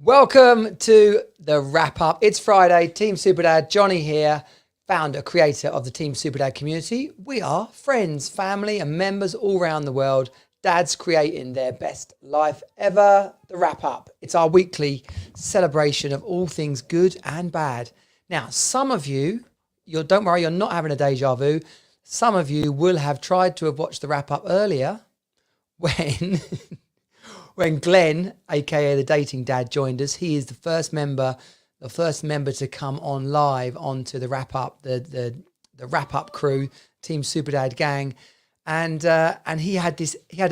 Welcome to the wrap up. It's Friday. Team Superdad, Johnny here, founder, creator of the Team Superdad community. We are friends, family, and members all around the world. Dads creating their best life ever. The wrap up. It's our weekly celebration of all things good and bad. Now, some of you, don't worry, you're not having a deja vu. Some of you will have tried to have watched the wrap up earlier when when Glen, aka the dating dad, joined us. He is the first member to come on live onto the wrap up, the wrap up crew, Team Superdad gang, and he had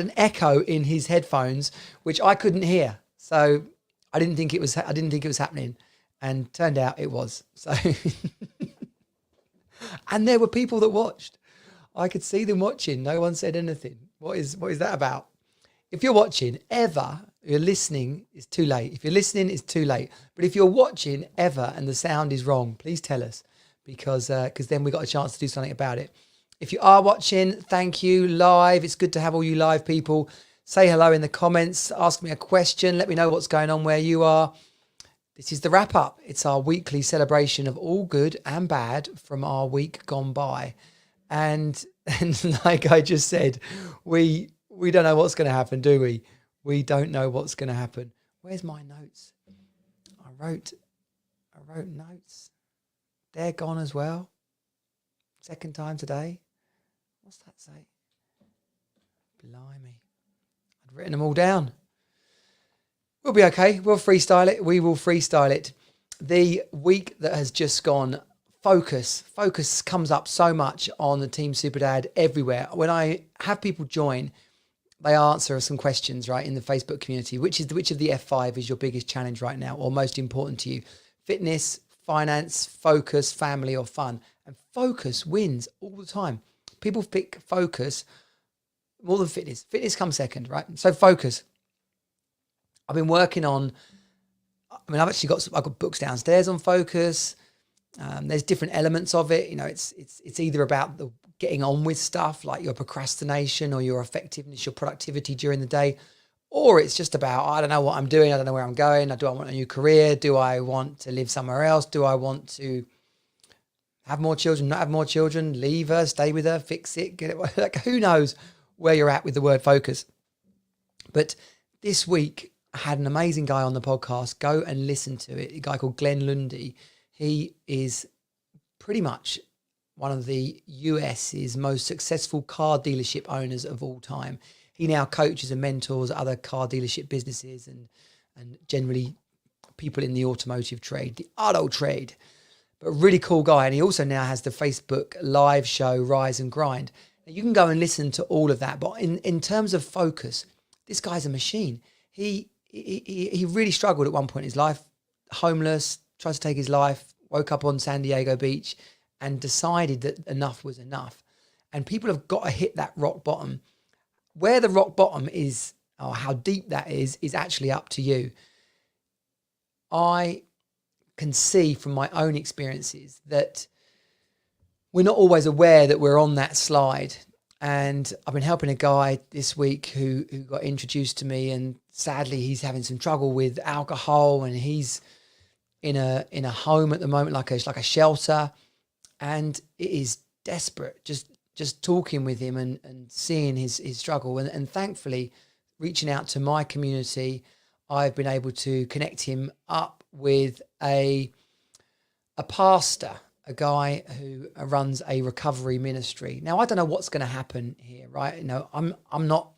an echo in his headphones which I couldn't hear. So I didn't think it was happening, and turned out it was. So and there were people that watched. I could see them watching. No one said anything. What is that about? If you're watching ever, you're listening, it's too late. If you're listening, it's too late. But if you're watching ever and the sound is wrong, please tell us, because then we got a chance to do something about it. If you are watching, thank you live. It's good to have all you live people. Say hello in the comments. Ask me a question. Let me know what's going on where you are. This is the wrap up. It's our weekly celebration of all good and bad from our week gone by. And like I just said, we don't know what's going to happen, do we? We don't know what's going to happen. Where's my notes? I wrote notes. They're gone as well. Second time today. What's that say? Blimey. I'd written them all down. We'll be okay. We'll freestyle it. We will freestyle it. The week that has just gone, focus comes up so much on the Team Superdad everywhere. When I have people join, they answer some questions, right, in the Facebook community. Which of the F5 is your biggest challenge right now, or most important to you? Fitness, finance, focus, family, or fun? And focus wins all the time. People pick focus more than fitness. Fitness comes second, right? So focus. I've been working on. I've got books downstairs on focus. There's different elements of it. It's either about the getting on with stuff like your procrastination or your effectiveness, your productivity during the day, or it's just about, I don't know what I'm doing. I don't know where I'm going. Do I want a new career? Do I want to live somewhere else? Do I want to have more children, not have more children, leave her, stay with her, fix it, get it? Like, who knows where you're at with the word focus. But this week I had an amazing guy on the podcast. Go and listen to it. A guy called Glen Lundy. He is pretty much one of the US's most successful car dealership owners of all time. He now coaches and mentors other car dealership businesses and generally people in the automotive trade, the auto trade. But really cool guy. And he also now has the Facebook live show, Rise and Grind. Now, you can go and listen to all of that. But in terms of focus, this guy's a machine. He really struggled at one point in his life, homeless, tried to take his life, woke up on San Diego Beach, and decided that enough was enough. And people have got to hit that rock bottom. Where the rock bottom is, or how deep that is actually up to you. I can see from my own experiences that we're not always aware that we're on that slide. And I've been helping a guy this week who got introduced to me, and sadly he's having some trouble with alcohol, and he's in a home at the moment, like a shelter. And it is desperate, just talking with him and seeing his struggle. And thankfully, reaching out to my community, I've been able to connect him up with a pastor, a guy who runs a recovery ministry. Now, I don't know what's going to happen here, right? I'm not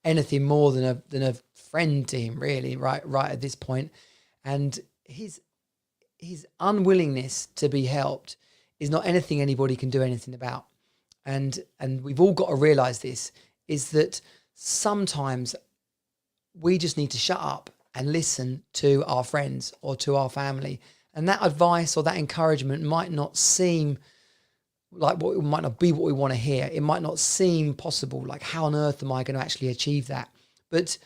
anything more than a friend to him, really, right at this point. And his unwillingness to be helped is not anything anybody can do anything about. And we've all got to realize this, is that sometimes we just need to shut up and listen to our friends or to our family. And that advice or that encouragement might not seem like might not be what we want to hear. It might not seem possible. Like, how on earth am I going to actually achieve that? But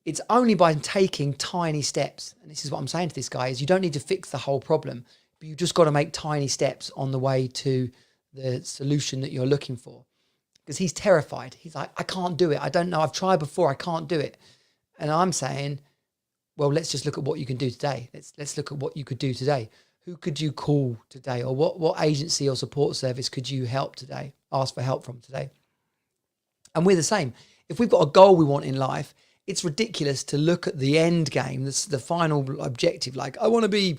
it's only by taking tiny steps. And this is what I'm saying to this guy, is you don't need to fix the whole problem, but you've just got to make tiny steps on the way to the solution that you're looking for. Because he's terrified. He's like, I can't do it. I don't know. I've tried before. I can't do it. And I'm saying, well, let's just look at what you can do today. Let's look at what you could do today. Who could you call today? Or what agency or support service could you help today? Ask for help from today. And we're the same. If we've got a goal we want in life, it's ridiculous to look at the end game, the final objective. Like, I want to be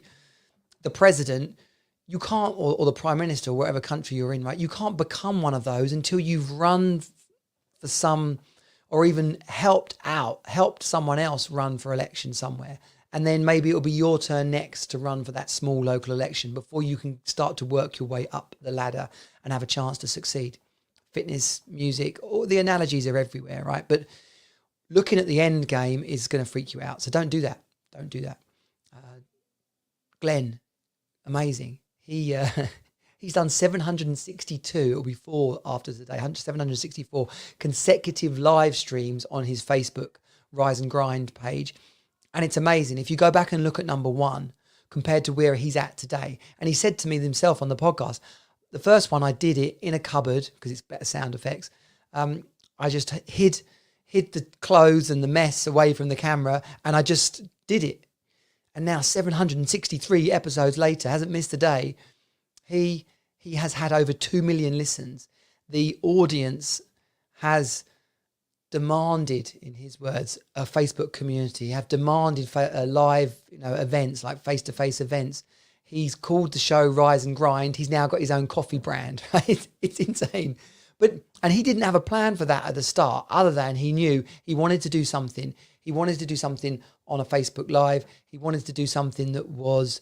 the president. You can't, or the prime minister, or whatever country you're in, right? You can't become one of those until you've run for some, or even helped someone else run for election somewhere. And then maybe it'll be your turn next to run for that small local election before you can start to work your way up the ladder and have a chance to succeed. Fitness, music, all the analogies are everywhere, right? But looking at the end game is going to freak you out. So don't do that. Don't do that. Glen, amazing. He's done 762, it'll be 4 after today, 764 consecutive live streams on his Facebook Rise and Grind page. And it's amazing. If you go back and look at number 1 compared to where he's at today. And he said to me himself on the podcast, the first one I did it in a cupboard because it's better sound effects. I just hid the clothes and the mess away from the camera, and I just did it. And now 763 episodes later, hasn't missed a day. He has had over 2 million listens. The audience has demanded, in his words, a Facebook community, have demanded live events, like face-to-face events. He's called the show Rise and Grind. He's now got his own coffee brand, right? It's insane. And he didn't have a plan for that at the start, other than he knew he wanted to do something. He wanted to do something on a Facebook Live. He wanted to do something that was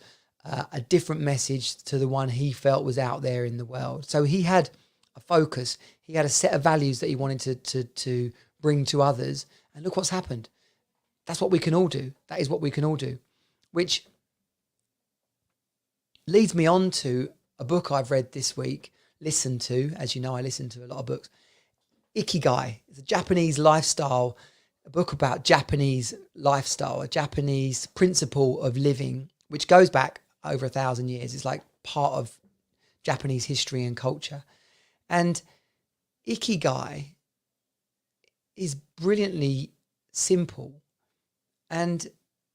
a different message to the one he felt was out there in the world. So he had a focus. He had a set of values that he wanted to bring to others. And look what's happened. That's what we can all do. That is what we can all do. Which leads me on to a book I've read this week, listened to. As you know, I listen to a lot of books. Ikigai. It's a Japanese lifestyle, a book about Japanese lifestyle, a Japanese principle of living, which goes back over 1,000 years. It's like part of Japanese history and culture. And Ikigai is brilliantly simple. And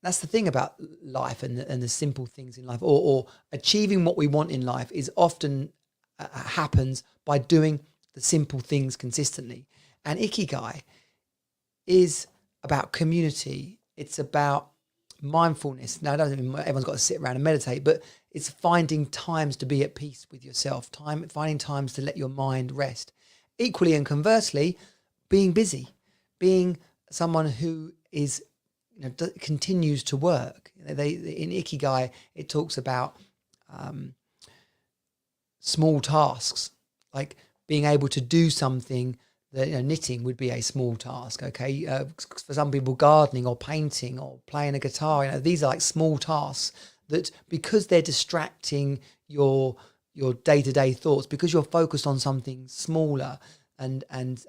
that's the thing about life and the simple things in life, or achieving what we want in life is often happens by doing the simple things consistently. And Ikigai is about community. It's about mindfulness. Now, it doesn't mean everyone's got to sit around and meditate, but it's finding times to be at peace with yourself, finding times to let your mind rest. Equally and conversely, being busy, being someone who is continues to work. In Ikigai, it talks about small tasks, like being able to do something that knitting would be a small task. Okay, for some people, gardening or painting or playing a guitar. These are like small tasks that, because they're distracting your day-to-day thoughts, because you're focused on something smaller and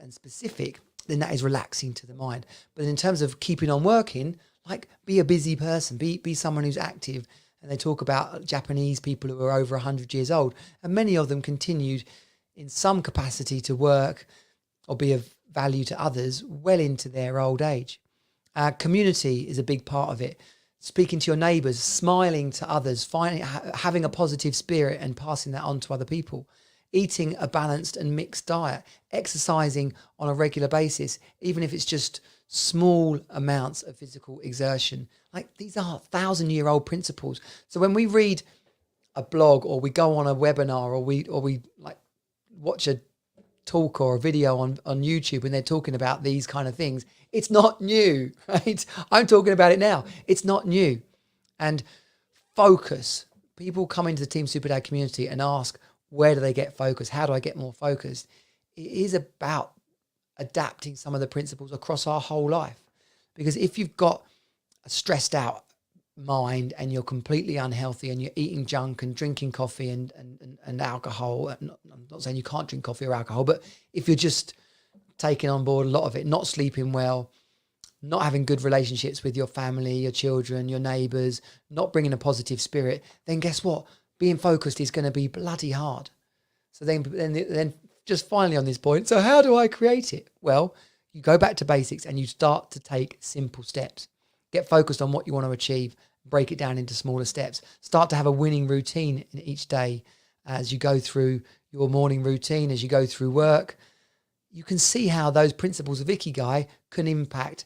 specific, then that is relaxing to the mind. But in terms of keeping on working, like, be a busy person, be someone who's active. And they talk about Japanese people who are over 100 years old, and many of them continued in some capacity to work or be of value to others well into their old age. Community is a big part of it. Speaking to your neighbours, smiling to others, having a positive spirit and passing that on to other people. Eating a balanced and mixed diet, exercising on a regular basis, even if it's just small amounts of physical exertion. Like, these are 1,000-year-old principles. So when we read a blog, or we go on a webinar, or we like watch a talk or a video on YouTube and they're talking about these kind of things, it's not new, right? I'm talking about it now. It's not new. And focus. People come into the Team Super Dad community and ask, where do they get focused? How do I get more focused? It is about adapting some of the principles across our whole life. Because if you've got a stressed out mind and you're completely unhealthy and you're eating junk and drinking coffee and alcohol, I'm not saying you can't drink coffee or alcohol, but if you're just taking on board a lot of it, not sleeping well, not having good relationships with your family, your children, your neighbours, not bringing a positive spirit, then guess what? Being focused is going to be bloody hard. So then just finally on this point, so how do I create it? Well, you go back to basics and you start to take simple steps. Get focused on what you want to achieve. Break it down into smaller steps. Start to have a winning routine in each day as you go through your morning routine, as you go through work. You can see how those principles of Ikigai can impact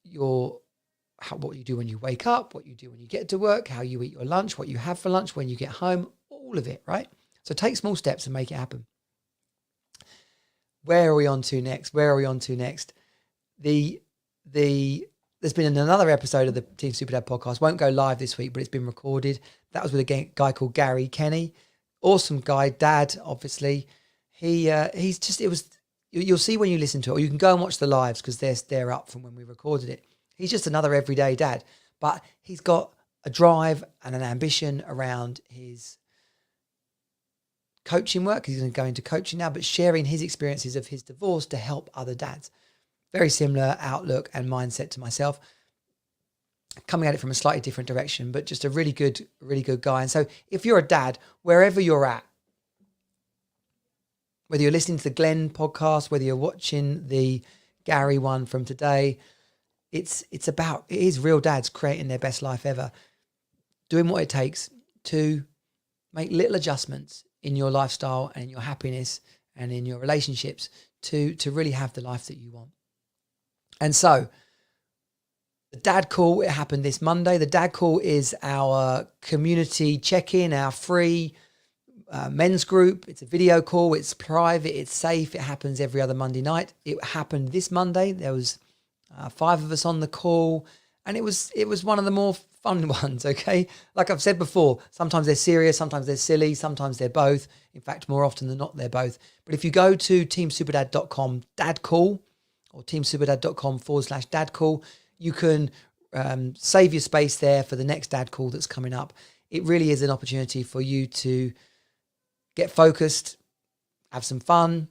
what you do when you wake up, what you do when you get to work, how you eat your lunch, what you have for lunch, when you get home, all of it, right? So take small steps and make it happen. Where are we on to next? There's been another episode of the Team Superdad podcast. Won't go live this week, but it's been recorded. That was with a guy called Gary Kenny. Awesome guy, dad, obviously. You'll see when you listen to it, or you can go and watch the lives because they're up from when we recorded it. He's just another everyday dad, but he's got a drive and an ambition around his coaching work. He's going to go into coaching now, but sharing his experiences of his divorce to help other dads. Very similar outlook and mindset to myself, coming at it from a slightly different direction, but just a really good guy. And so if you're a dad, wherever you're at, whether you're listening to the Glen podcast, whether you're watching the Gary one from today, it is real dads creating their best life ever, doing what it takes to make little adjustments in your lifestyle and in your happiness and in your relationships to really have the life that you want. And so the Dad Call, it happened this Monday. The Dad Call is our community check-in, our free men's group. It's a video call. It's private. It's safe. It happens every other Monday night. It happened this Monday. There was 5 of us on the call, and it was one of the more fun ones, okay? Like I've said before, sometimes they're serious, sometimes they're silly, sometimes they're both. In fact, more often than not, they're both. But if you go to teamsuperdad.com dad call or teamsuperdad.com/dad call, you can save your space there for the next dad call that's coming up. It really is an opportunity for you to get focused, have some fun,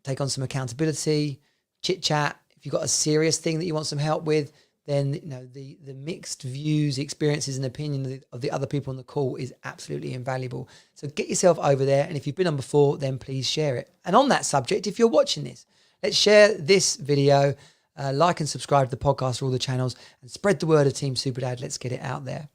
take on some accountability, chit chat. If you've got a serious thing that you want some help with, then the mixed views, experiences and opinions of the other people on the call is absolutely invaluable. So get yourself over there. And if you've been on before, then please share it. And on that subject, if you're watching this, let's share this video, like and subscribe to the podcast or all the channels, and spread the word of Team Superdad. Let's get it out there.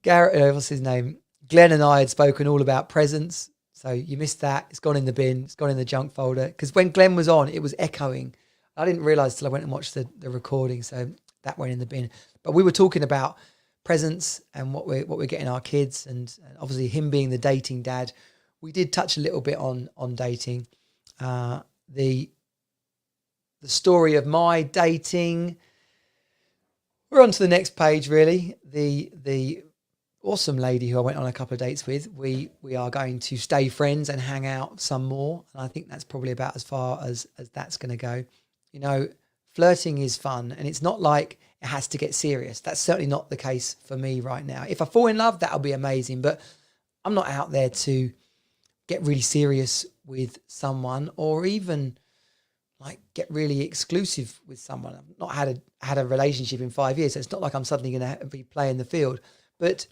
Garrett, what's his name? Glen and I had spoken all about presents. So you missed that. It's gone in the bin. It's gone in the junk folder. Because when Glen was on, it was echoing. I didn't realise till I went and watched the recording. So that went in the bin. But we were talking about presents and what we're getting our kids. And obviously him being the dating dad, we did touch a little bit on dating. The story of my dating. We're on to the next page, really. The awesome lady who I went on a couple of dates with, we are going to stay friends and hang out some more. And I think that's probably about as far as that's going to go. You know, flirting is fun, and it's not like it has to get serious. That's certainly not the case for me right now. If I fall in love, that'll be amazing, but I'm not out there to get really serious with someone or even like get really exclusive with someone. I've not had a relationship in 5 years, so it's not like I'm suddenly going to be playing the field. But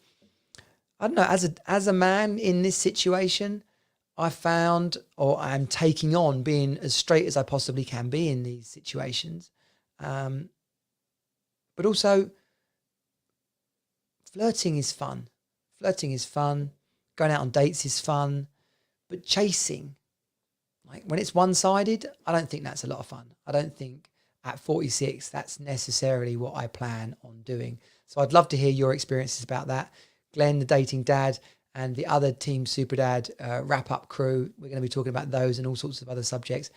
I don't know, as a man in this situation, I found, or I'm taking on being as straight as I possibly can be in these situations. But also, flirting is fun. Flirting is fun. Going out on dates is fun. But chasing, like when it's one-sided, I don't think that's a lot of fun. I don't think at 46 that's necessarily what I plan on doing. So I'd love to hear your experiences about that. Glen, the dating dad, and the other Team Superdad wrap-up crew. We're going to be talking about those and all sorts of other subjects.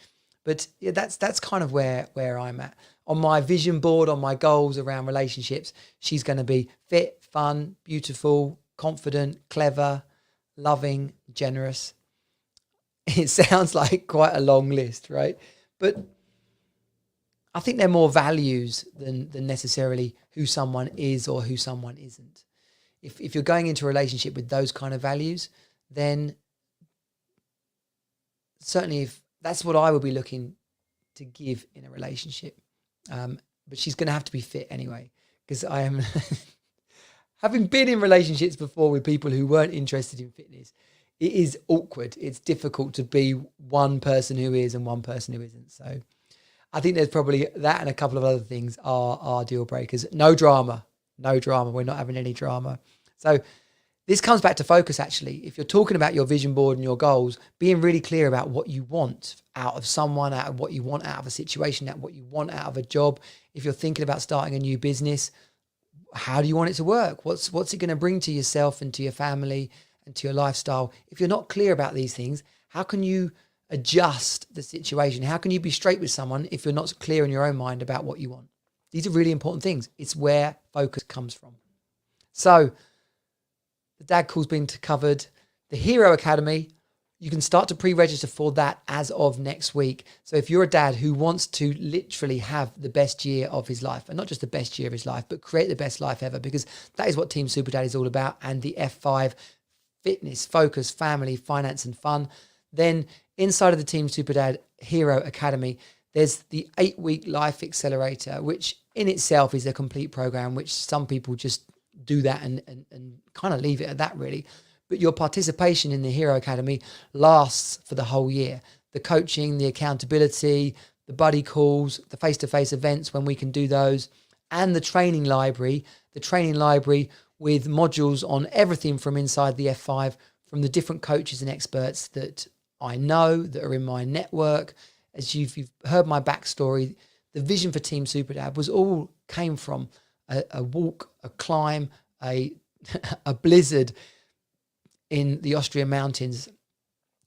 But yeah, that's kind of where I'm at. On my vision board, on my goals around relationships, she's going to be fit, fun, beautiful, confident, clever, loving, generous. It sounds like quite a long list, right? But I think they're more values than necessarily who someone is or who someone isn't. If you're going into a relationship with those kind of values, then certainly if that's what I would be looking to give in a relationship. But she's going to have to be fit anyway, because I am, having been in relationships before with people who weren't interested in fitness, it is awkward. It's difficult to be one person who is and one person who isn't. So I think there's probably that and a couple of other things are deal breakers. No drama. No drama. We're not having any drama. So this comes back to focus, actually. If you're talking about your vision board and your goals, being really clear about what you want out of someone, out of what you want out of a situation, out of what you want out of a job. If you're thinking about starting a new business, how do you want it to work? What's it going to bring to yourself and to your family and to your lifestyle? If you're not clear about these things, how can you adjust the situation? How can you be straight with someone if you're not clear in your own mind about what you want? These are really important things. It's where focus comes from. So the dad call's been covered. The Hero Academy, you can start to pre-register for that as of next week. So if you're a dad who wants to literally have the best year of his life, and not just the best year of his life, but create the best life ever, because that is what Team Super Dad is all about, and the F5, fitness, focus, family, finance, and fun, then inside of the Team Super Dad Hero Academy, there's the 8-week Life Accelerator, which in itself is a complete program, which some people just do that and kind of leave it at that, really. But your participation in the Hero Academy lasts for the whole year. The coaching, the accountability, the buddy calls, the face-to-face events when we can do those, and the training library with modules on everything from inside the F5, from the different coaches and experts that I know, that are in my network. As you've heard my backstory, the vision for Team Super Dad came from a walk, a climb, a blizzard in the Austrian mountains.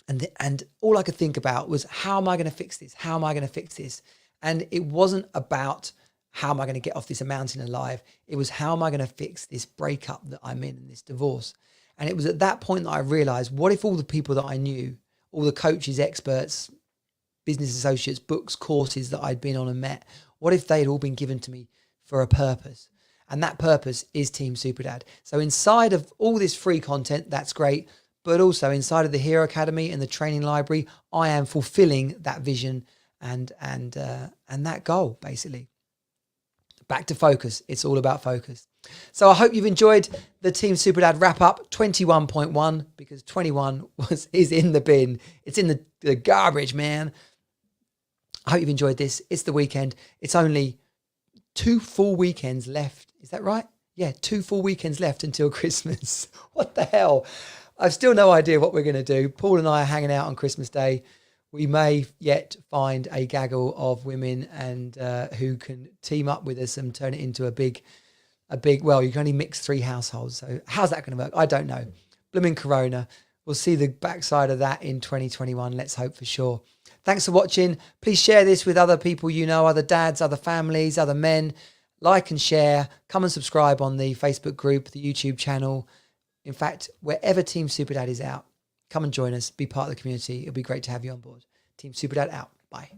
And all I could think about was, how am I going to fix this? How am I going to fix this? And it wasn't about how am I going to get off this mountain alive? It was, how am I going to fix this breakup that I'm in and this divorce? And it was at that point that I realized, what if all the people that I knew, all the coaches, experts, business associates, books, courses that I'd been on and met, what if they'd all been given to me for a purpose? And that purpose is Team Super Dad. So inside of all this free content, that's great. But also inside of the Hero Academy and the training library, I am fulfilling that vision and that goal, basically. Back to focus. It's all about focus. So I hope you've enjoyed the Team Super Dad wrap up 21.1, because 21 is in the bin. It's in the garbage, man. I hope you've enjoyed this. It's the weekend. It's only 2 full weekends left. Is that right? Yeah, 2 full weekends left until Christmas. What the hell? I've still no idea what we're going to do. Paul and I are hanging out on Christmas Day. We may yet find a gaggle of women and who can team up with us and turn it into a big, well, you can only mix 3 households. So how's that going to work? I don't know. Blooming Corona. We'll see the backside of that in 2021. Let's hope for sure. Thanks for watching. Please share this with other people you know, other dads, other families, other men. Like and share. Come and subscribe on the Facebook group, the YouTube channel. In fact, wherever Team Super Dad is out, come and join us. Be part of the community. It'll be great to have you on board. Team Super Dad out. Bye.